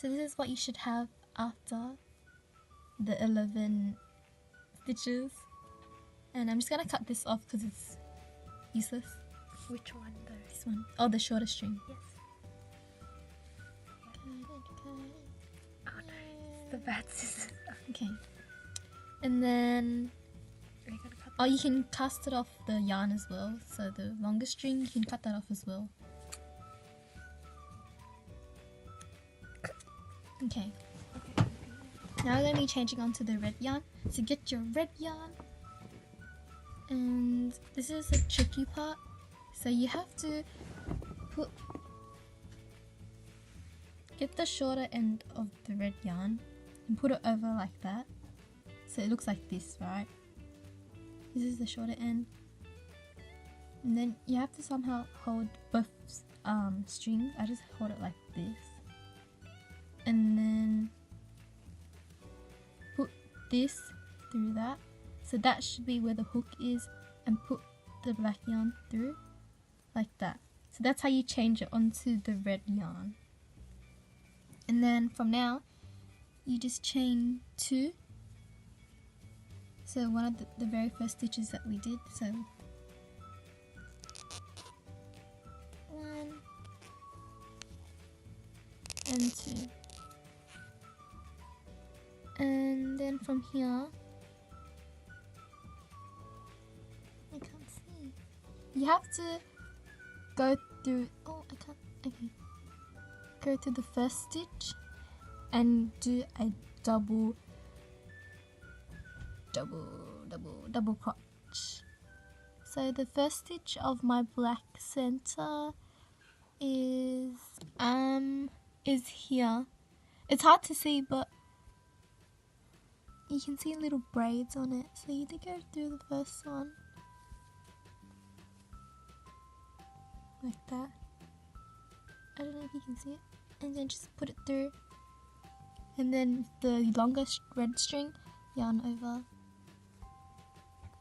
So this is what you should have after the 11 stitches. And I'm just gonna cut this off because it's useless. Which one though? This one. Oh, the shorter string. Yes. Cut. Oh no, it's the bad scissors. Okay. And then, Are you gonna cut oh, you can cast it off the yarn as well. So the longer string, you can cut that off as well. Okay. Now we're going to be changing on to the red yarn. So get your red yarn. And this is the tricky part. So you have to get the shorter end of the red yarn and put it over like that. So it looks like this, right? This is the shorter end. And then you have to somehow hold both strings. I just hold it like this. And then put this through that. So that should be where the hook is, and put the black yarn through like that. So that's how you change it onto the red yarn. And then from now you just chain 2. So one of the very first stitches that we did. So 1 and 2. And then from here, I can't see. You have to go through, oh, I can't, okay. Go to the first stitch and do a double crotch. So the first stitch of my black center is here. It's hard to see, but you can see little braids on it. So you need to go through the first one like that. I don't know if you can see it. And then just put it through. And then the longest red string, yarn over.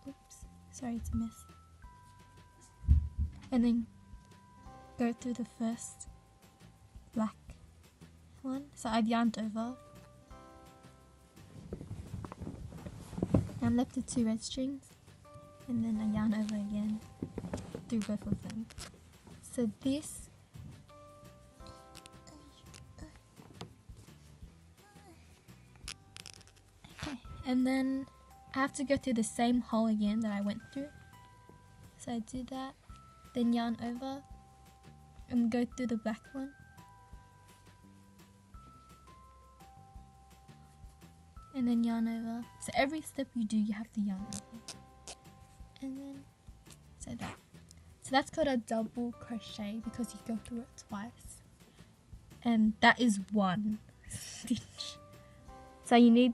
Oops, sorry, it's a mess. And then go through the first black one. So I've yarned over. I'm left with 2 red strings, and then I yarn over again through both of them. So this and then I have to go through the same hole again that I went through. So I do that, then yarn over and go through the black one. And then yarn over. So every step you do, you have to yarn over. And then, so that. So that's called a double crochet because you go through it twice. And that is 1 stitch. So you need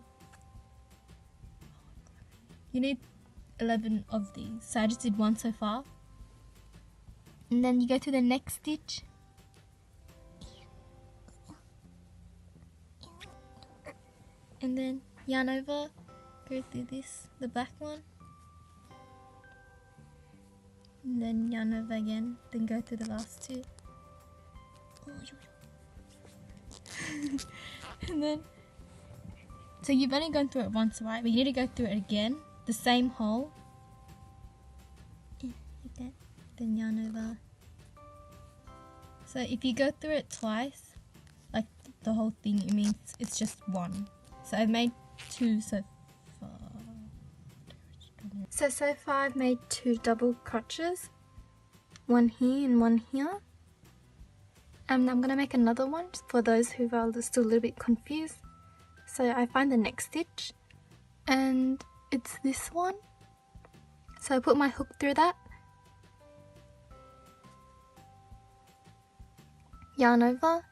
11 of these. So I just did 1 so far. And then you go to the next stitch. And then yarn over, go through this, the black one. And then yarn over again, then go through the last 2. And then, so you've only gone through it once, right? But you need to go through it again, the same hole. Like that. Then yarn over. So if you go through it twice, like the whole thing, it means it's just 1. So I've made 2 so far. So far I've made 2 double crotches. 1 here and 1 here. And I'm going to make another one for those who are still a little bit confused. So I find the next stitch. And it's this one. So I put my hook through that. Yarn over.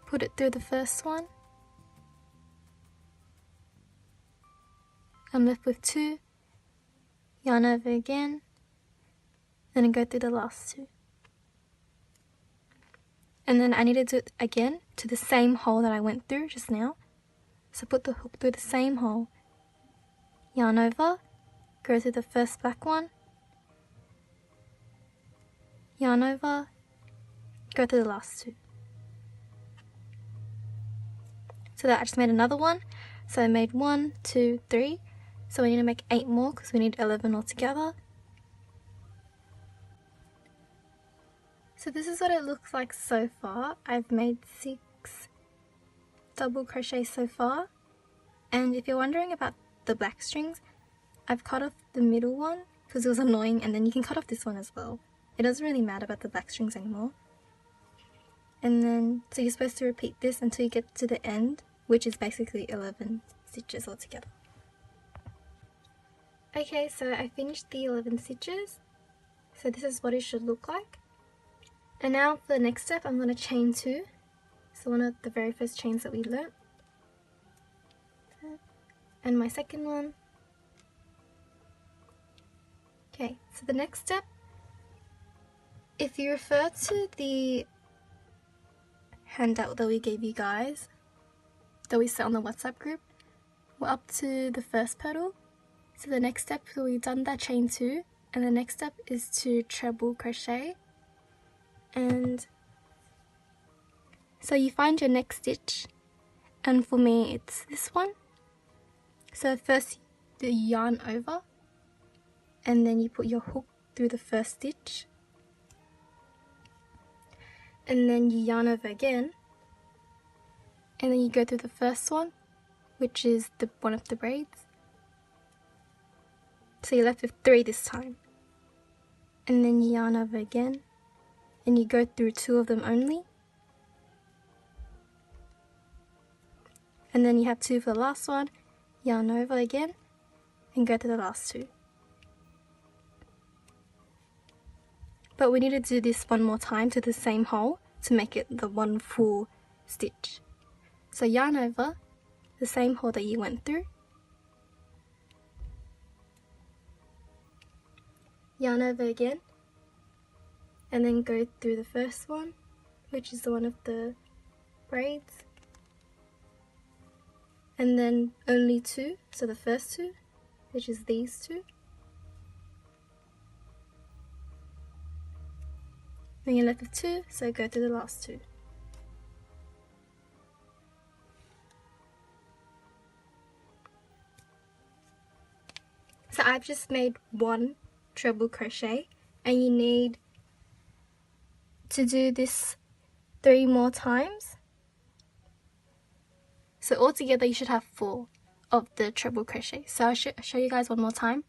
Put it through the first one. I'm left with 2. Yarn over again. Then I go through the last 2. And then I need to do it again to the same hole that I went through just now. So put the hook through the same hole. Yarn over. Go through the first black one. Yarn over. Go through the last 2. So that I just made another one. So I made 1, 2, 3. So we need to make 8 more because we need 11 altogether. So this is what it looks like so far. I've made 6 double crochets so far. And if you're wondering about the black strings, I've cut off the middle one because it was annoying, and then you can cut off this one as well. It doesn't really matter about the black strings anymore. And then, so you're supposed to repeat this until you get to the end, which is basically 11 stitches altogether. Okay, so I finished the 11 stitches. So this is what it should look like. And now for the next step, I'm going to chain 2. So one of the very first chains that we learnt. And my second one. Okay, so the next step, if you refer to the handout that we gave you guys, that we set on the WhatsApp group, we're up to the first petal. So the next step, we've done that chain 2, and the next step is to treble crochet. And so you find your next stitch, and for me it's this one. So first you yarn over, and then you put your hook through the first stitch, and then you yarn over again, and then you go through the first one, which is one of the braids. So you're left with 3 this time, and then you yarn over again, and you go through 2 of them only, and then you have 2 for the last one, yarn over again, and go to the last 2. But we need to do this one more time to the same hole to make it the one full stitch. So yarn over the same hole that you went through, yarn over again, and then go through the first one, which is the one of the braids, and then only 2, so the first 2, which is these 2. Then you're left with 2, so go through the last 2. So I've just made 1 treble crochet, and you need to do this 3 more times. So altogether you should have 4 of the treble crochet. So I'll show you guys one more time.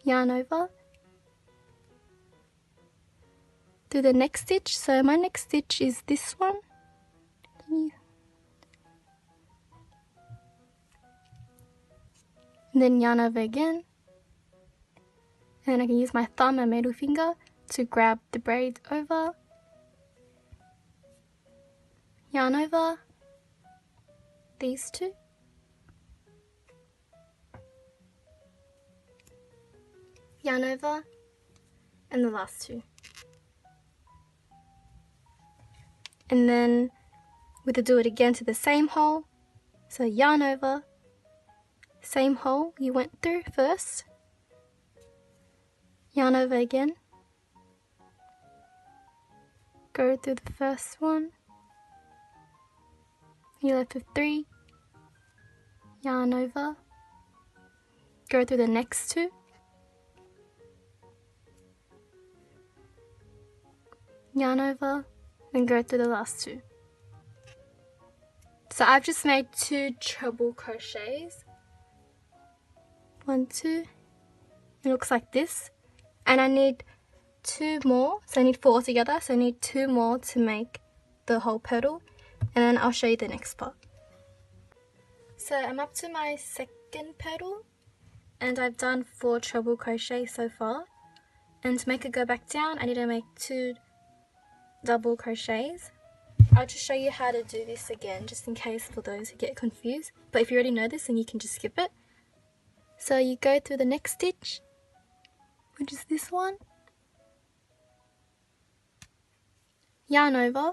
Yarn over through the next stitch. So my next stitch is this one. And then yarn over again. And then I can use my thumb and middle finger to grab the braid over. Yarn over these 2. Yarn over, and the last 2. And then we have to do it again to the same hole. So yarn over, same hole you went through first. Yarn over again. Go through the first one. You're left with 3. Yarn over. Go through the next 2. Yarn over, then go through the last 2. So I've just made 2 treble crochets. 1, 2. It looks like this. And I need 2 more, so I need 4 together, so I need 2 more to make the whole petal, and then I'll show you the next part. So I'm up to my second petal, and I've done 4 treble crochets so far. And to make it go back down, I need to make 2 double crochets. I'll just show you how to do this again, just in case for those who get confused. But if you already know this, then you can just skip it. So you go through the next stitch, which is this one. Yarn over.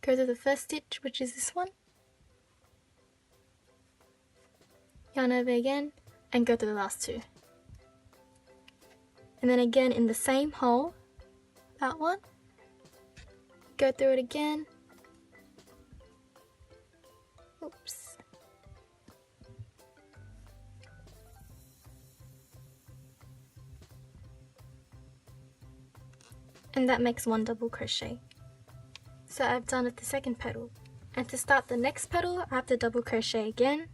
Go to the first stitch, which is this one. Yarn over again, and go to the last 2. And then again in the same hole, that one. Go through it again. and that makes 1 double crochet. So I've done with the second petal, and to start the next petal I have to double crochet again,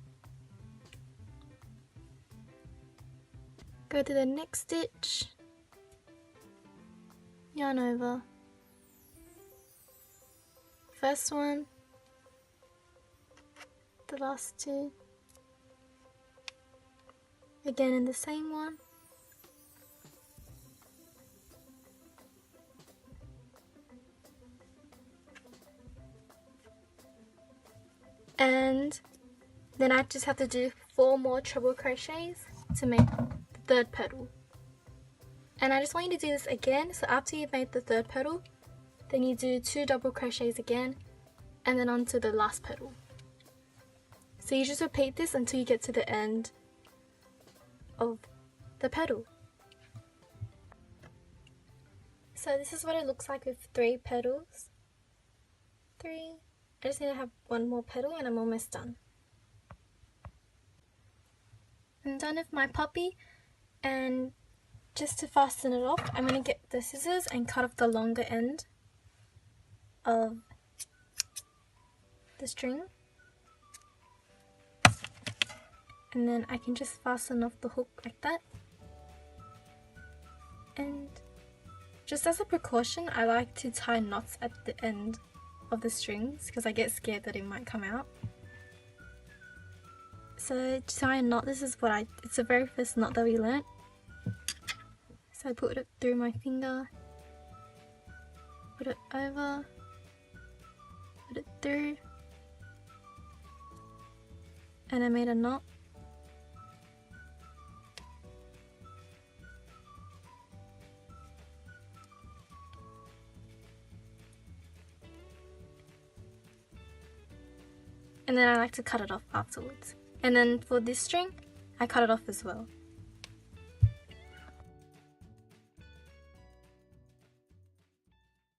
go to the next stitch, yarn over, first one, the last 2, again in the same one, and then I just have to do 4 more treble crochets to make the third petal. And I just want you to do this again, so after you've made the third petal, then you do 2 double crochets again, and then onto the last petal. So you just repeat this until you get to the end of the petal. So this is what it looks like with 3 petals. 3. I just need to have 1 more petal and I'm almost done. I'm done with my puppy, and just to fasten it off, I'm going to get the scissors and cut off the longer end of the string. And then I can just fasten off the hook like that. And just as a precaution, I like to tie knots at the end of the strings because I get scared that it might come out. So to tie a knot, this is what it's the very first knot that we learnt. So I put it through my finger, put it over, put it through, and I made a knot. And then I like to cut it off afterwards. And then for this string, I cut it off as well.